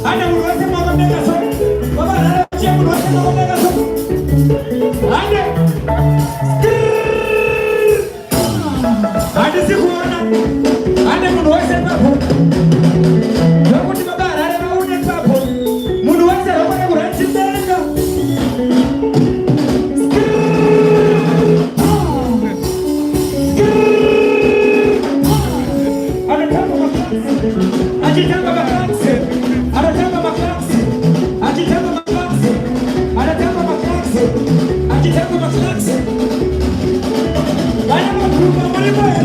Ana uruweze mwaga mega so. Baba ana chia uruweze mwaga mega so. Ande. Ande sikuona. Ande uruweze papo. Yokuti baba ana maune papo. Uruweze roba uruweze tenga. Agitando a classe, agitando a classe, agitando a classe, agitando a classe, agitando a classe. Vai na curva, vai embora.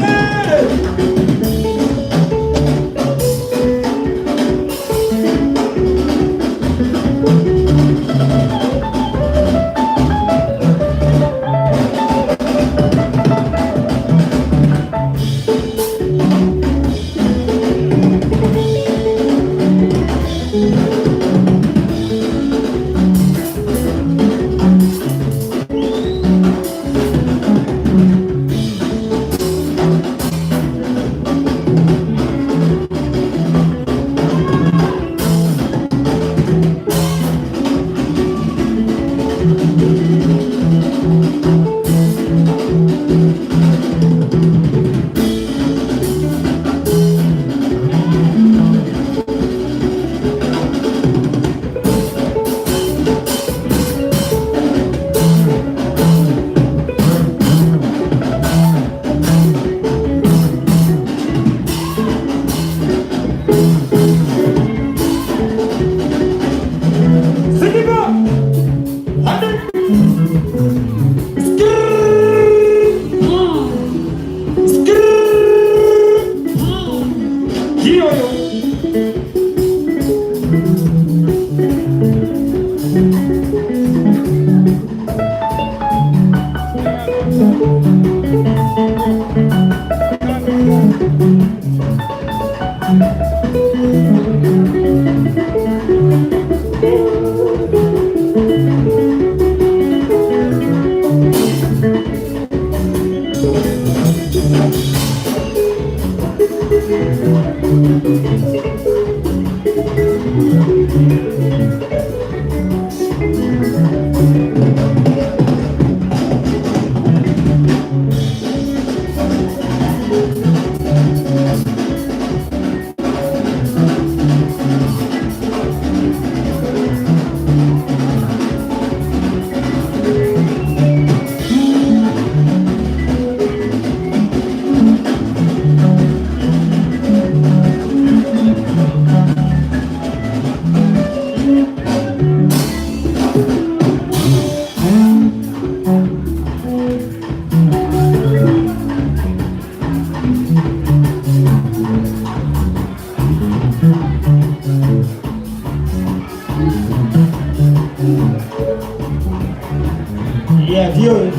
Dio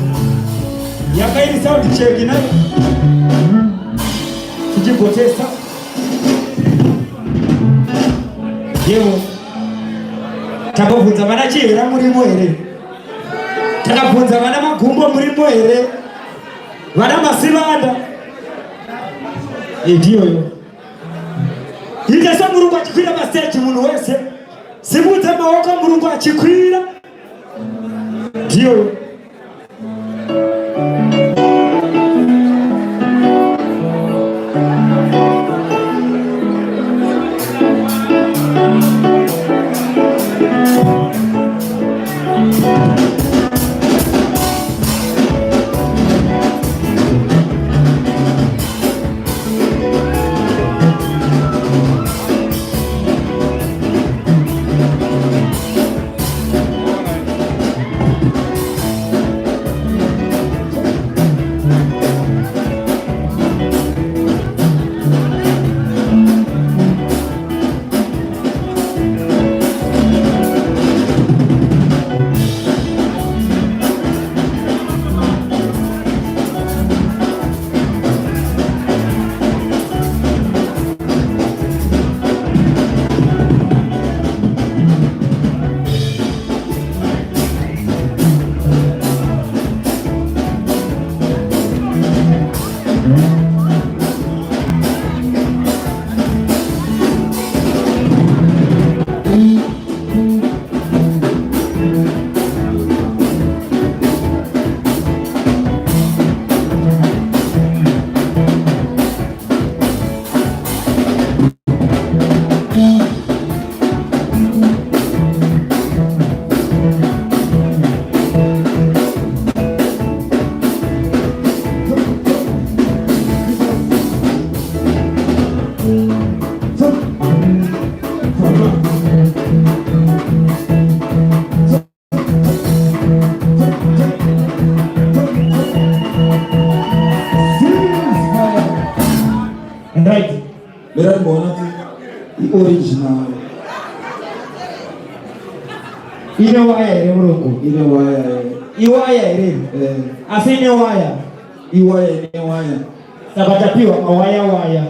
yakaili sauti cheki na kijipoteza yewe tabafunza bana chira muri moere takafunza bana magumbo muri moere bana masibanda Dio yo ije sa Mulungu achikwira bastage muntu wese sibuze mawoko Mulungu achikwira Dio Ine waya ere mulungu. Ine waya. Iwaya ere. Asine waya. Iwaya ine waya. Sabatapiwa awaya waya.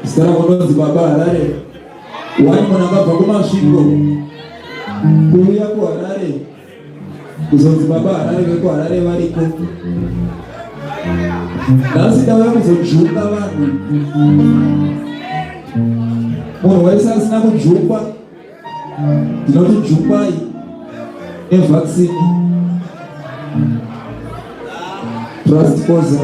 Sekarang kono zibaba harare. Wani mwananga pakuma shingo. Kuya ku harare. Kuzozibaba harare ko harare variko. Nasi dawa kuzojuka vanhu. Munhu wese asina kujukwa. Ndinoti jukwai nevaccine. Trust poza.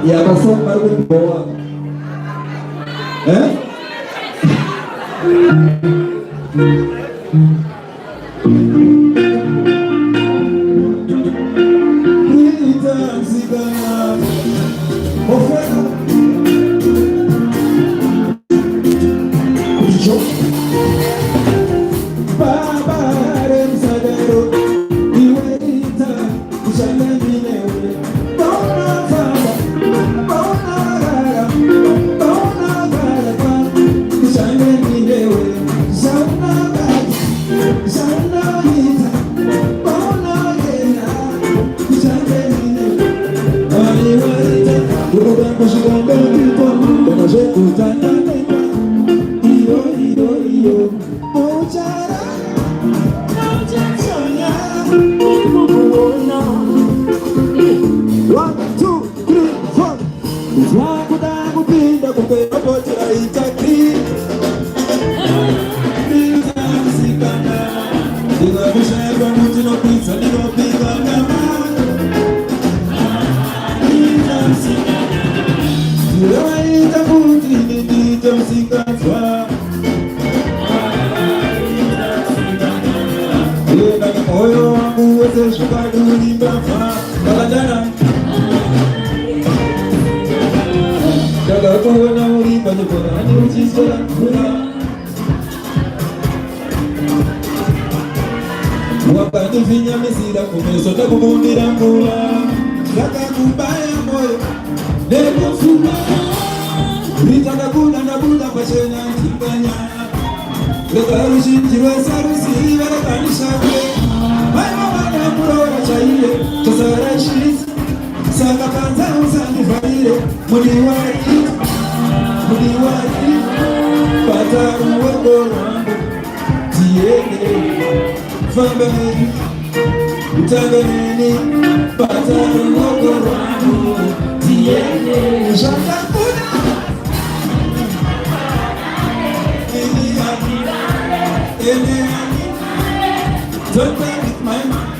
Ya masuk baru di bawah. shukaduni bafa baladana daga kuona ulimba jikona ni uchisola kula wakati vinya misira kumesota kumundira mvula daga kubaya moyo lego fuba ritaka kuna na buda pachena tinganya daga rushinjirwe sarusi barakanishawe wana murora chaile tosara shisi sanga kanza usani vaire mudiwari pataru wakorangu tiende fambeni utanganeni pataru wakorangu tiende shaka kuna don't play with my mind.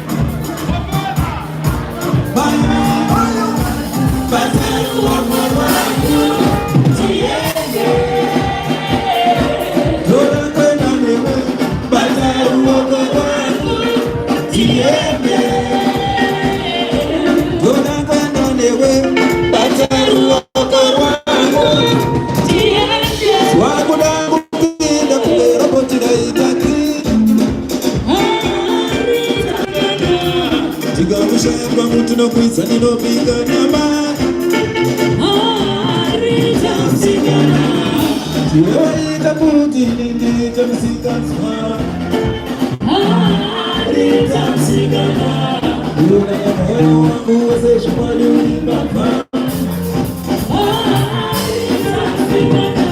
No kuisa nino piga nyama Arita msigana Tiwai kaputi nindita msikanzwa Arita msigana Yuna ya moyo wangu wase shumali ulimbapa Arita msigana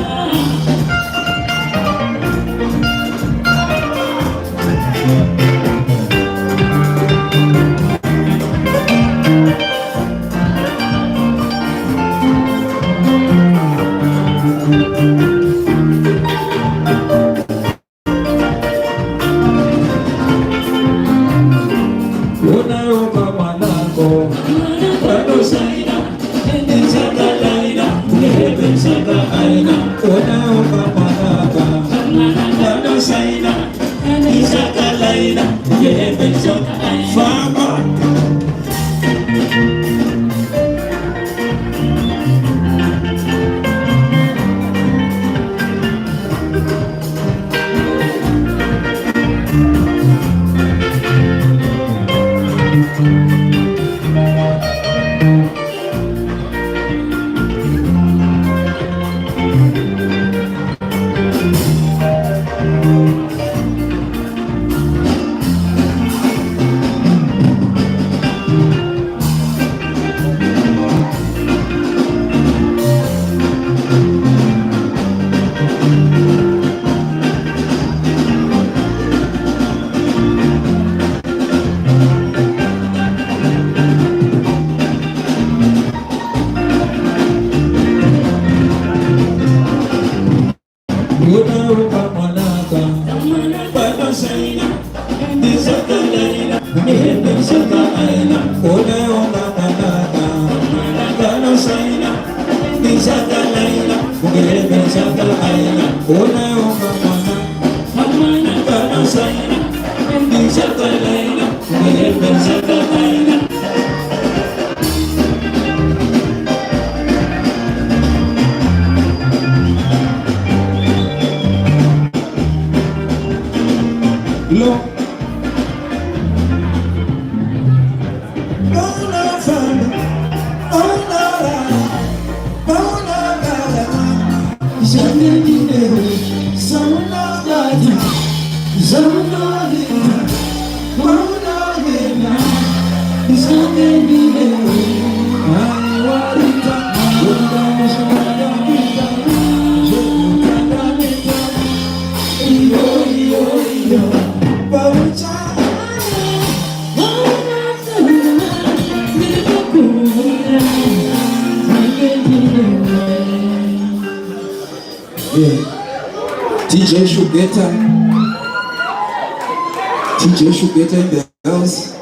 DJ Shugeta in the house.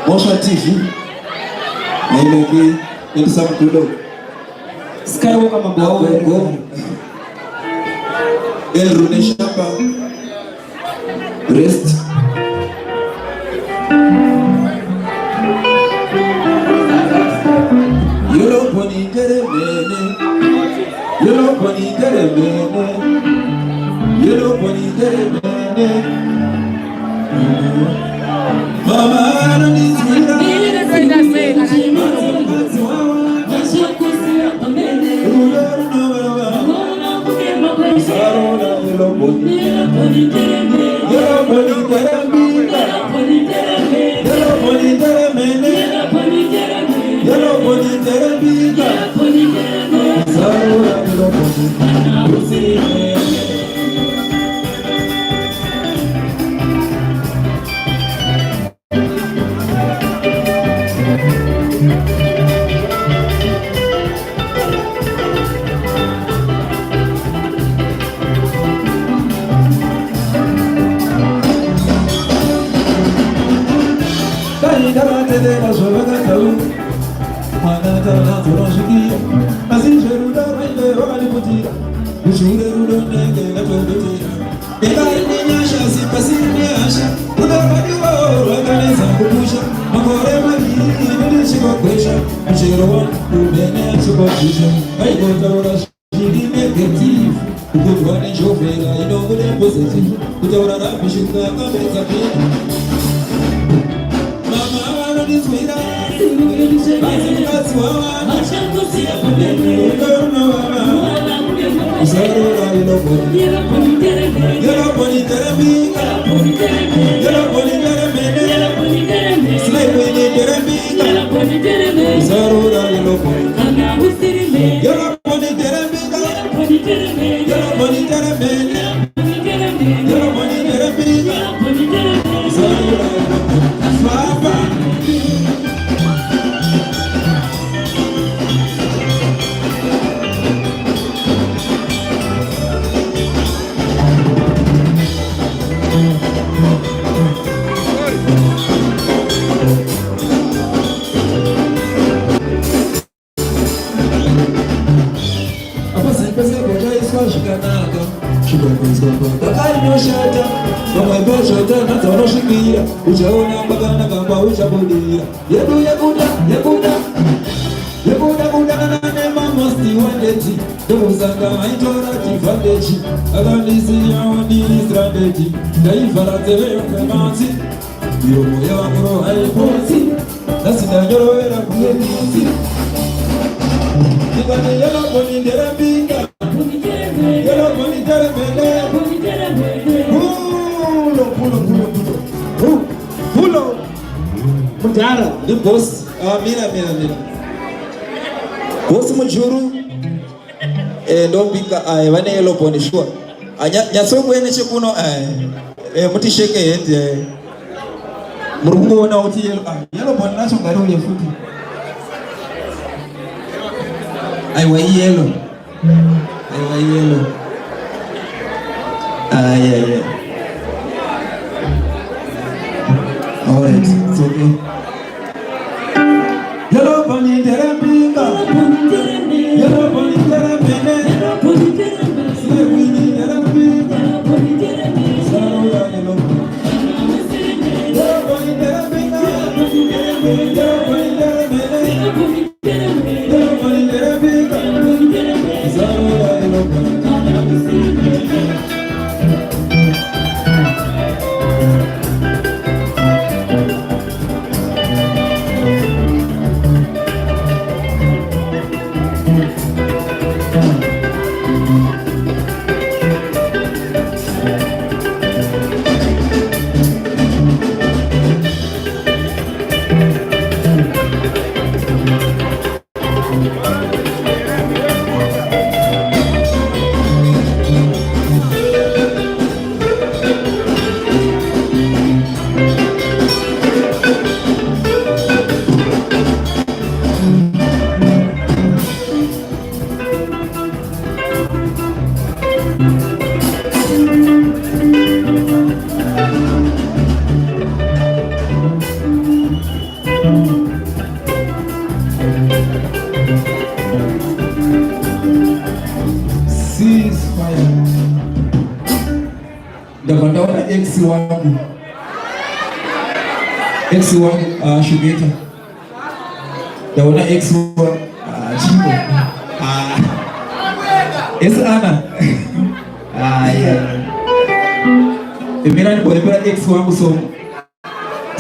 Mosha TV. Maybe in some good Skywalker Mabao. El Rune Shapa. Rest. Yellow pony get a minute. Yellow pony get a minute. Yellow pony get a minute. Mama, I don't need to hear boss. Mira. Boss mujuru. Don't be vane yellow pony sure. Nyasogo ene chekuno muti shake head. Murungu na uti yellow pony nacho ngaro ya futi. Aiwa yellow. Yeah. All right, it's okay. Yellow pony terapinga. Yellow pony terapinga. Slave winning terapinga. Sarora yellow. Yellow pony terapinga. Yellow pony terapinga. Yellow pony terapinga. Sarora yellow. Gavana ex wangu Ex wangu Shugeta. Daona ex wangu Chico. Es Ana. Mira nikuelekea ex wangu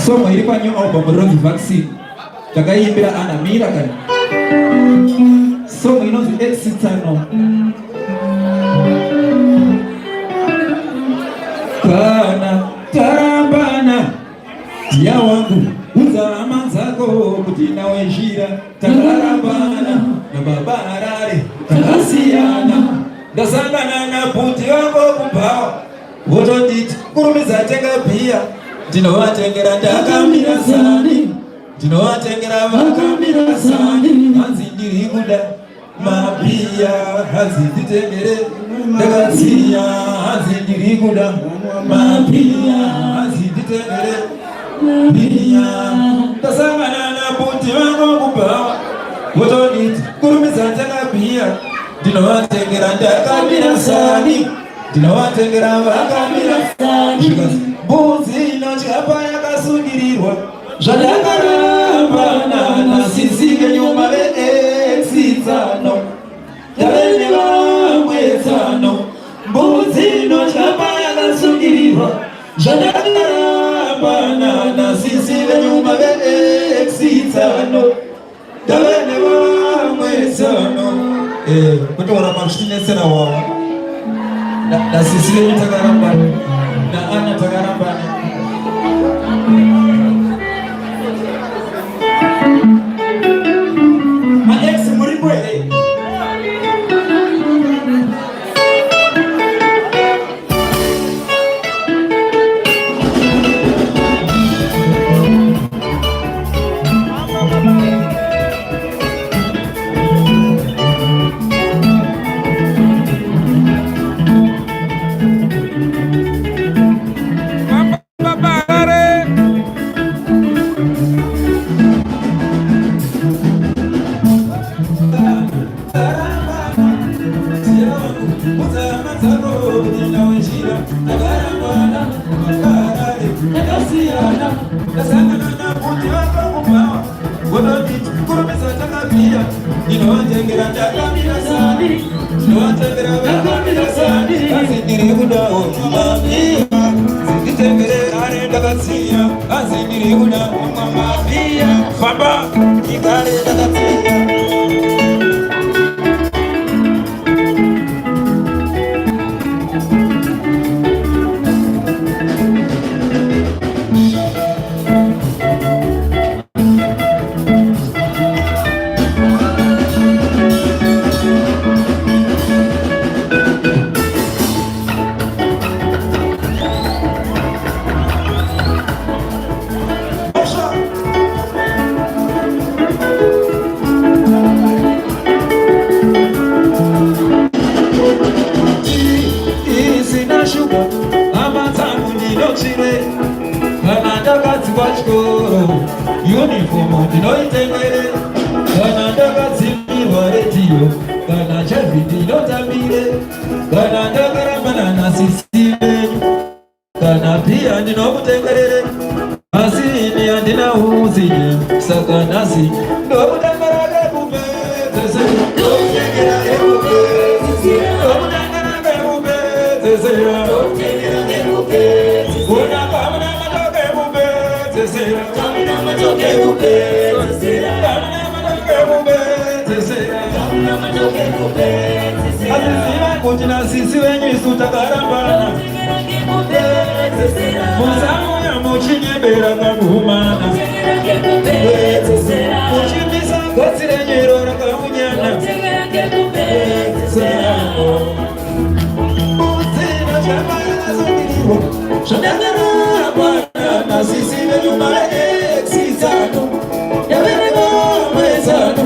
somo ilikuwa new album Rocky Vaccine. Takaimbira Ana mira kan. Somo inozi ex tano. Kana tarambana ya wangu uzama zako kuti nawe njira tarambana na babarare takasiana ndasangana na puti wako kupawa woto nditi kurumiza tenga pia ndinowatengera ndakamira sani ndinowatengera vakamira sani hanzi ndiri kuda mapia hanzi nditengere ndakasiya hanzi ndiri kuda mapia hanzi nditengere pia ndasangana na puti wako kupawa woto nditi kurumiza tenga pia ndinowatengera ndakamira sani ndinowatengera vakamira sani mbuzi inochapa yakasungirirwa zvadakarambana nasisike nyuma veexitsano yavene vamwetsano mbuzi inochapa yakasungirirwa zvadakarambana nasisike nyuma veexitsano yavene vamwetsano kutora mazvitinetsera wawa nasisire takarambana na Ana takarambana. Ma ex muribwele uniform ndinoitengere kana ndakadzimirwa redio kana chavhiti ndinotambire kana ndakarambana nasisi venyu kana pia ndinokutengerere asi ini handina uzinye saka nhasi ndokutangara kekupedzese ndokutengera kekupedzesera ndokutangara kekupedzesera ndokutengera kekupedzesera kamuna matoke kupedzesera kamuna matoke kupedzesera kamuna matoke kupedzesera kamuna matoke kupedzesera asiziva kuti nasisi venyu isu takarambana muzamu ya muchinyembera kakuhumana muchimbisa gotsi renyero rakamunyana uzina chamayanazondiriro zvadangarabana nasisi venyuma eksisano yaverevamwezano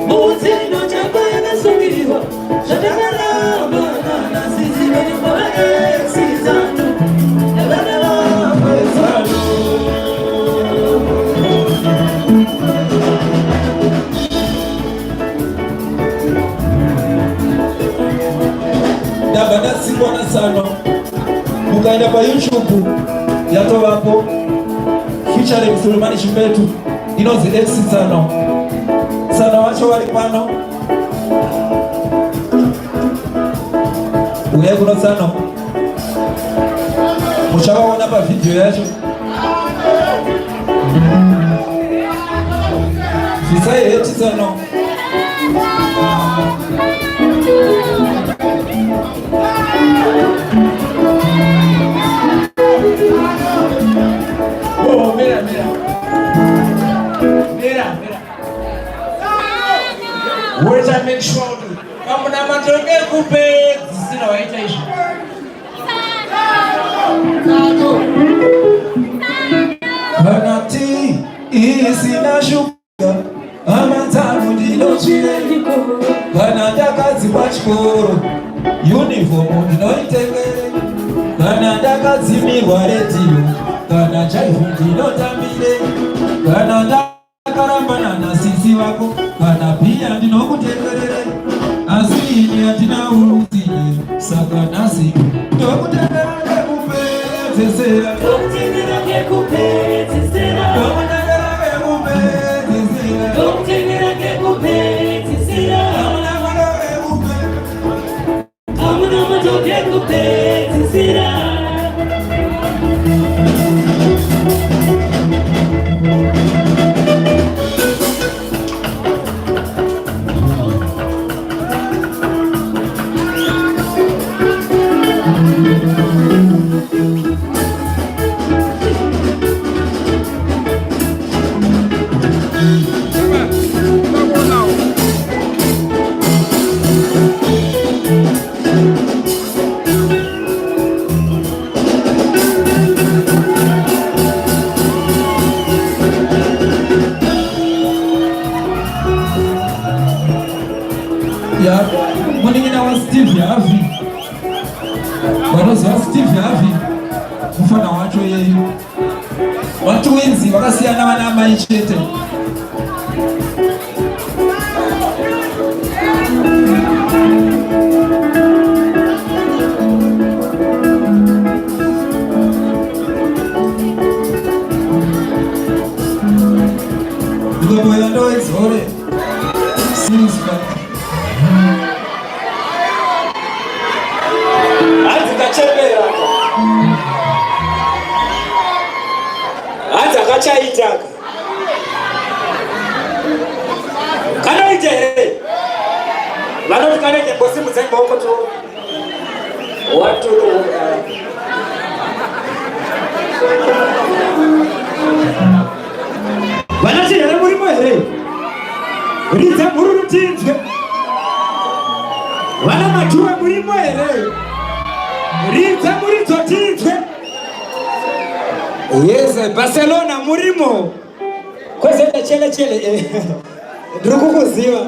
muzino chamayanazondiriro zvadangarabana nasisi venyuma eksisano ndabadasikwana sano mukaenda pa YouTube yatovapo featuring Sulemani Chipetu inozi X Tsano. Tsano wacho wali pano. Uye kuno Tsano. Muchakaona pa video yacho. Fisai X Tsano. Oh, mira. Where's I make sure to? Come na matoke kupe sina waita hizo. Kanati isina shuka amatamu ndilo chiriko. Kanataka zibachikoro uniform ndinoitengere. Kanataka zimirwa redio. Kana chaifu ndinotambire. Kanataka rambana na sisi wako. Kana pia ndinokutengerere. Asini atina uruzini. Saka nasi ndokutengerere kupezesera. Ndokutengerere kupezesera. Ndokutengerere kupezesera. Ndokutengerere kupezesera. Amuna matoke kupezesera. Ya, muningina wa Steve Harvey. Wanozi wa Steve Harvey. Mfana wacho yeyo. Watu wenzi wakasiyana wana maichete. Ndobo ya ndo ezore. Sinska. Hata kachaitaka kana ije lano kaneke bosi muzemba huko tu watu banaje yare muri mohere riza mururu tinzwe wana matuwa muri mohere riza muri zotinzwe. Yes, Barcelona murimo. Kwese chele Drukukuziwa.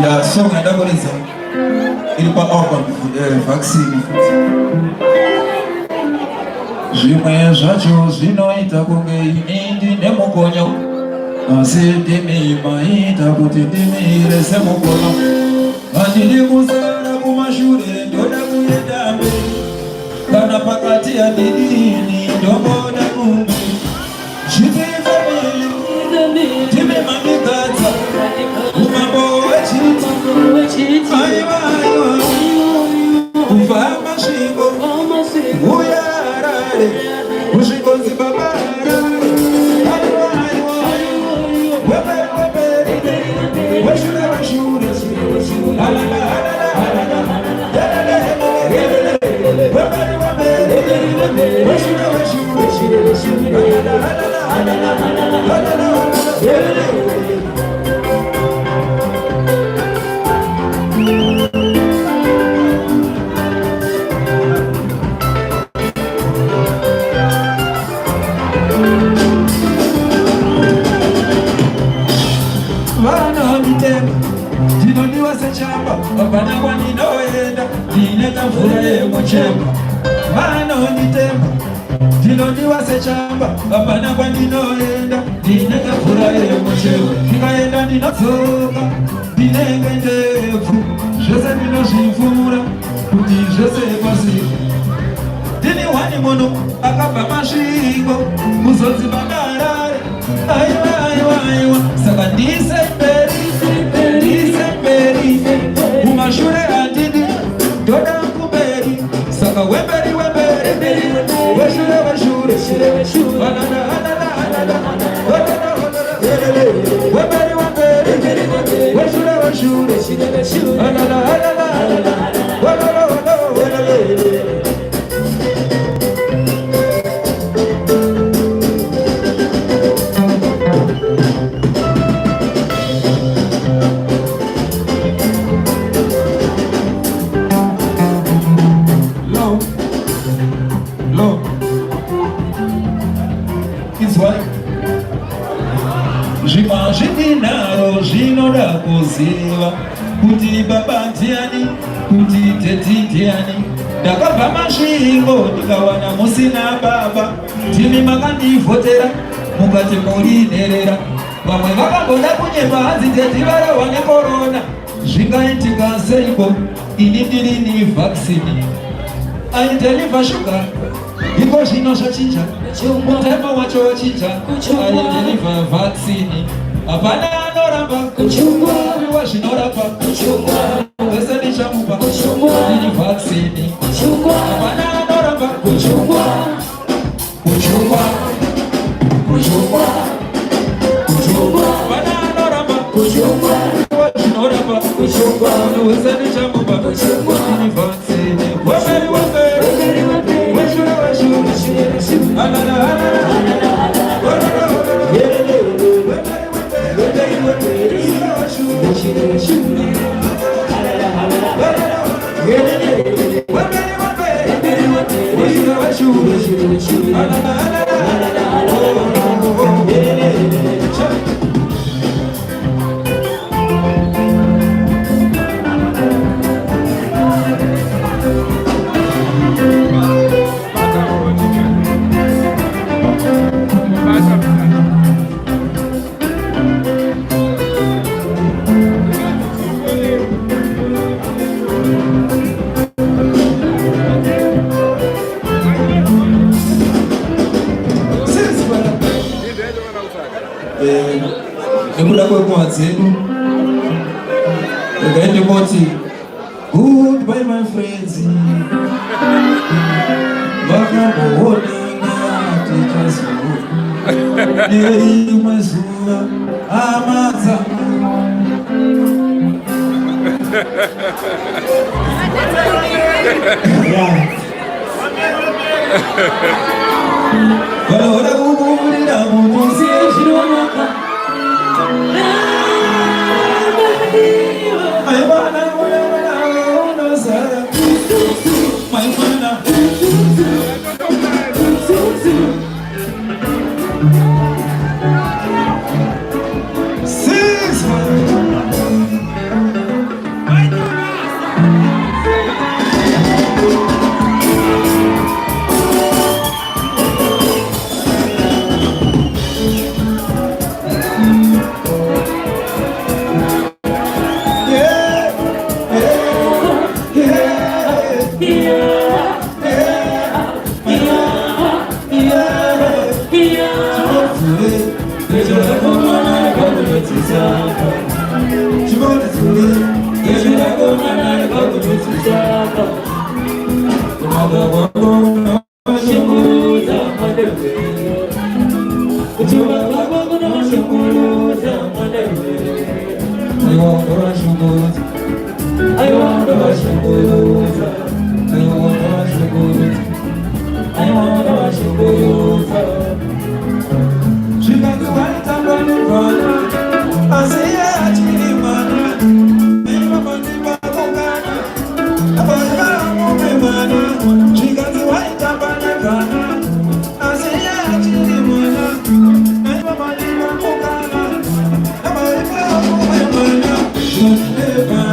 Ya songa ndaboliza ilipa open vaccine. Zvimwe zvacho zvinoita kunge inindi nemukonyo, asi ndimi maita kuti ndimire semukono. Handidi kusara kumashure ndoda kuenda mberi, kana pakati handidini ndomboda kumbi. Zviti family time mamikadza umambo wechiti aiwa kuva masvingo uyarare kusvingo nzibabarare aiwa wepere weshure sechamba apana kwaninoenda ndine tafura yemuchemba vanonditemba ndinodiwa sechamba apana kwandinoenda ndine tafura yemuchemba ndikaenda ndinotsoka ndinenge ndefu zvose ndinozvifura kuti zvose pasiku ndini wani munhu akabva masvingo muzodzi madarare aiwa saka ndise mberi mumashure handidi ndoda kumberi saka wemberi weshure wemberi zvimanzvitinaro zvinoda kuziva kuti baba ndiani kuti teti ndiani ndakabva masvingo ndikawana musina baba ndimi makandivhotera mukati muri nherera vamwe vakamboda kunyemba hanzi teti varawa nekorona zvingaitika seiko ini ndiri ni vaccine aideliva shuga iko zvino zvachinja mutemo wacho wachinja aideliva vaccine apana anoramba kuchungwa zvinorapa vese ndichamupa ini vaccine apana anoramba kuchungwa apana anoramba kuchungwa zvinorapa vese ndichamupa ini vaccine nekuda kwenguva dzedu ndikaende koti goodbye my friends vakamboonana tichazoona nerimwe zuva amadzama vanoda kukumbirira munosi zvinonaka Never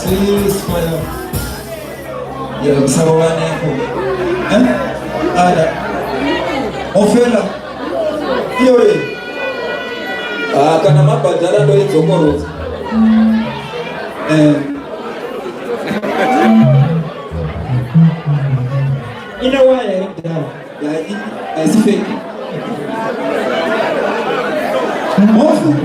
ceasefire. Ya msawaneko. Ada. Ofela. Yore. Kana mabhadhara ndo idzokoroza. Ina waya yakudhara. Ya isifeki. Mofu.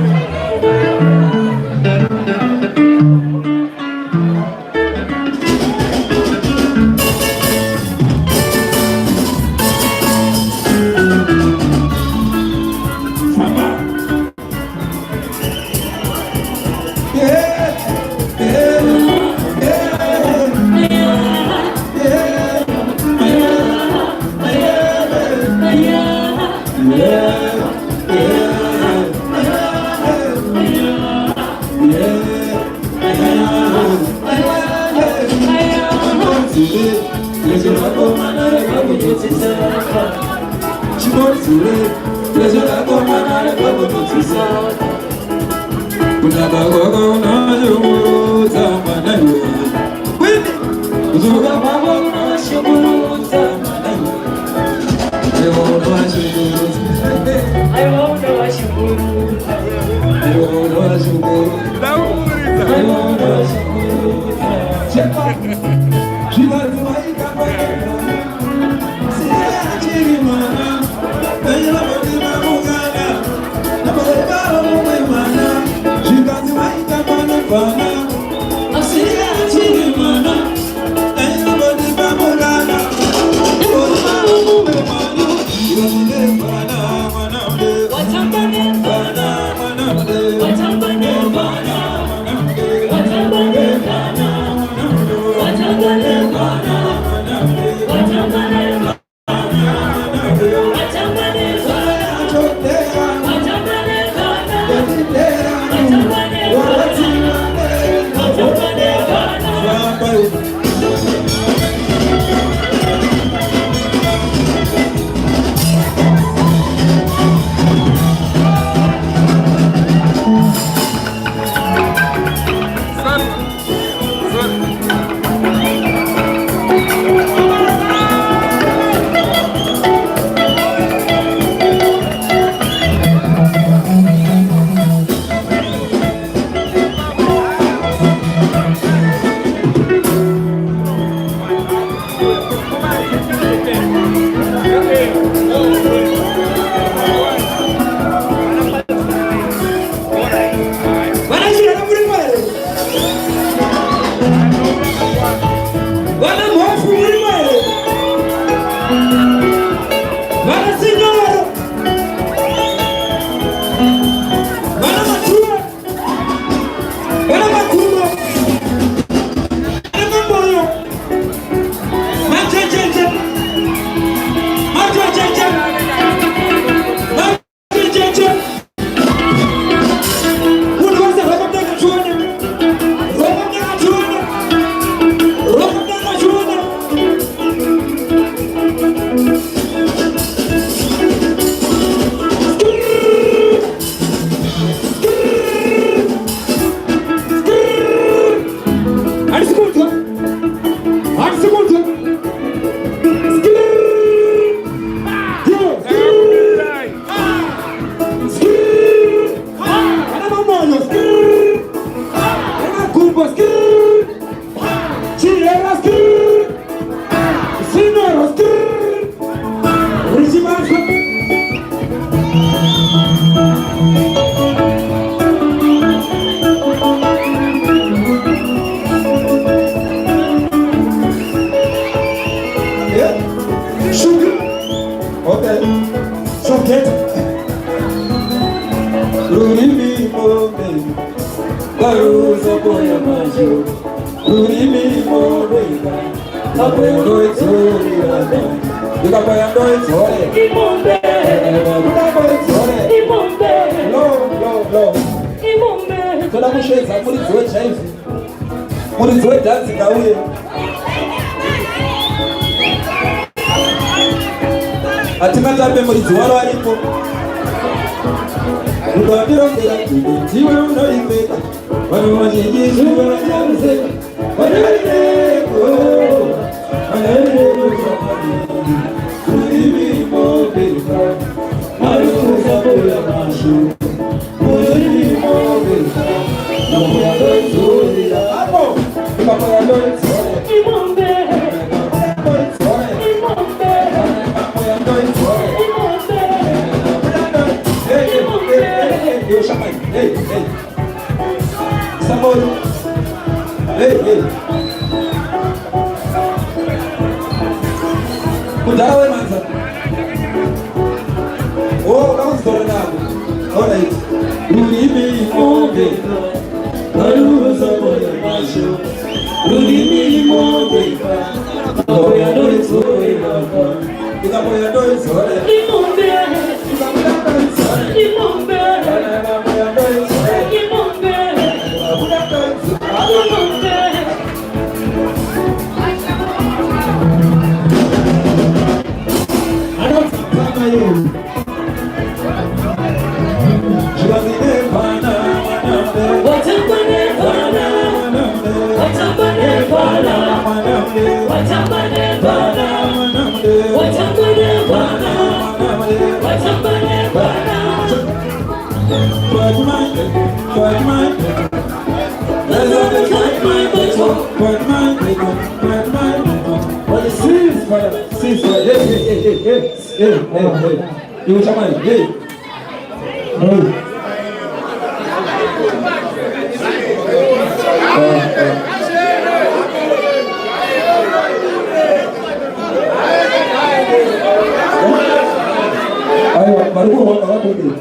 Atimatape muridzi waro aripo. Ndabirongera kuti ndiwe unoimeka Kudala we manza. Oh, kama story nako. Alright. Ulimi mobe. Aluza moya masho. Ulimi mobe. Moya doi sore baba. Ika moya doi sore. Imombe. Ika moya doi sore. Imombe. Moya doi sore. Imombe. Moya doi sore. Imombe. You chamani, hey. Ayo, baru apa tu?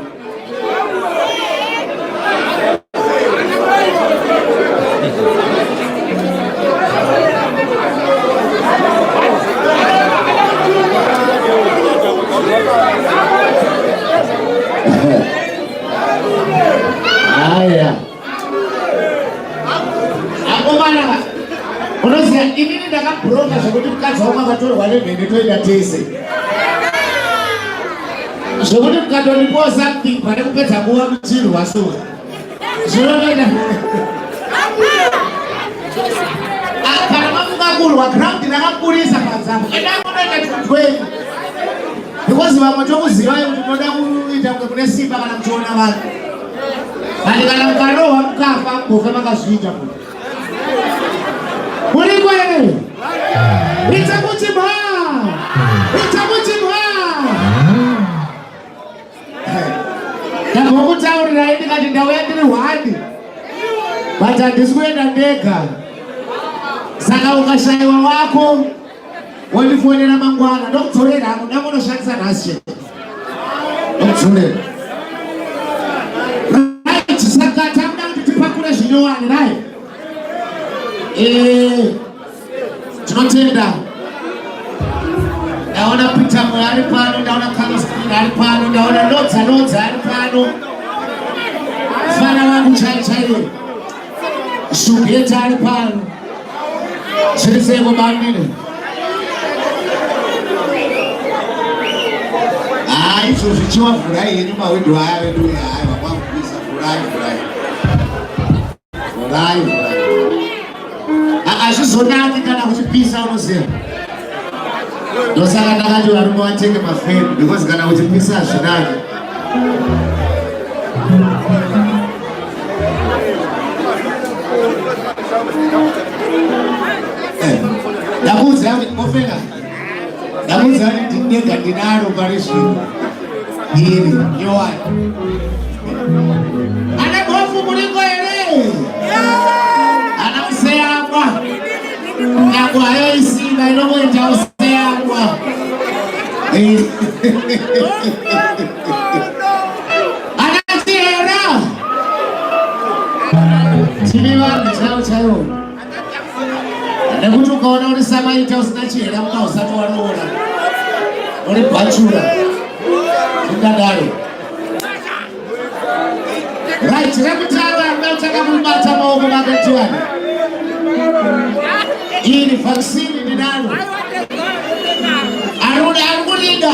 Haya. Hapo bana. Unasikia ini ndakabroka zvokuti mukadzi wangu akatorwa nemhene toenda tese. Zvokuti mukatonipawo something pane kupedza nguva muchirwa so. Zvinoenda. Kana mafungakurwa ground ndakakurisa panzamo. Enda kunoita chikweni. Because vamwe tokuziva kuti toda kuita kune simba kana kuchiona vanhu. Ani kana mkaroha mkafa mboka makazviita kuti. Muri kwere? Itakuchibwa! Itakuchibwa! Ndakakutaurira ndikati ndauya ndiri hwani. But handisi kuenda ndega. Saka ukashayiwa wako wandifonera mangwana ndokudzorera hangu ndamunoshandisa nhasi chete. Ndokudzorera. Saka tamuda kuti tipakure zvinyowani right? Tinotenda. Ndaona Peter Moyo ari pano, ndaona Carlos Queen ari pano, ndaona Lodza ari pano. Fana wangu chaiyo. Shubheta ari pano. Chiriseko bandini. Izvo zvichiwa vurai yenyu mawindo aya vedu aya vakwamuvisa vurai. Hazvizonaki kana kuchipisa unoziva. Ndosaka ndakati varume vatenge mafeni because kana kuchipisa hazvinaki. Ndakuudza kuti mofenga. Ndakuudza kuti ndinega ndinaro pari zvino. Iri nyowani. Ana gofu mulingo here. Ana useyangwa. Nyangwa hayo isinga inomoita useyangwa. Ana tiyera. Tini vanhu chaiwo. Nekuti ukaona uri samaita usina chihera muka usati wanoona. Uri bachura. Ndadaro. Right, rekutanga ndotaka kubata maoko makatiwana. Ini vaccine ndinalo. Arikulinda.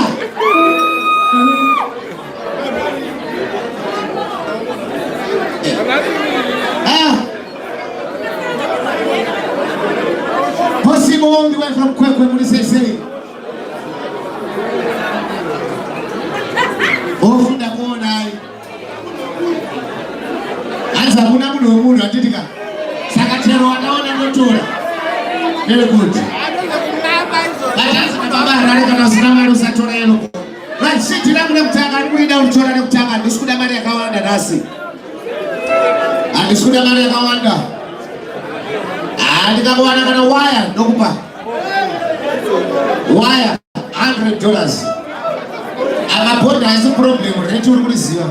muri sesei. Ofunda kuona hai. Anza kuna munhu atitika. Saka chero wakaona ndotora. Very good. Achazi baba rari kana sina mari usatora elo. Right, shiti langu la mtanga nikuida ulichora na kutanga ndisikuda mari yakawanda nasi. Andisikuda mari yakawanda. Ndikakuwana kana wire ndokupa. Wire $100. Amaponda haisi problem rate uri kuziva.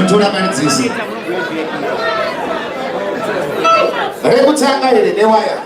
Tora mari dzese. Rekutanga ere newire.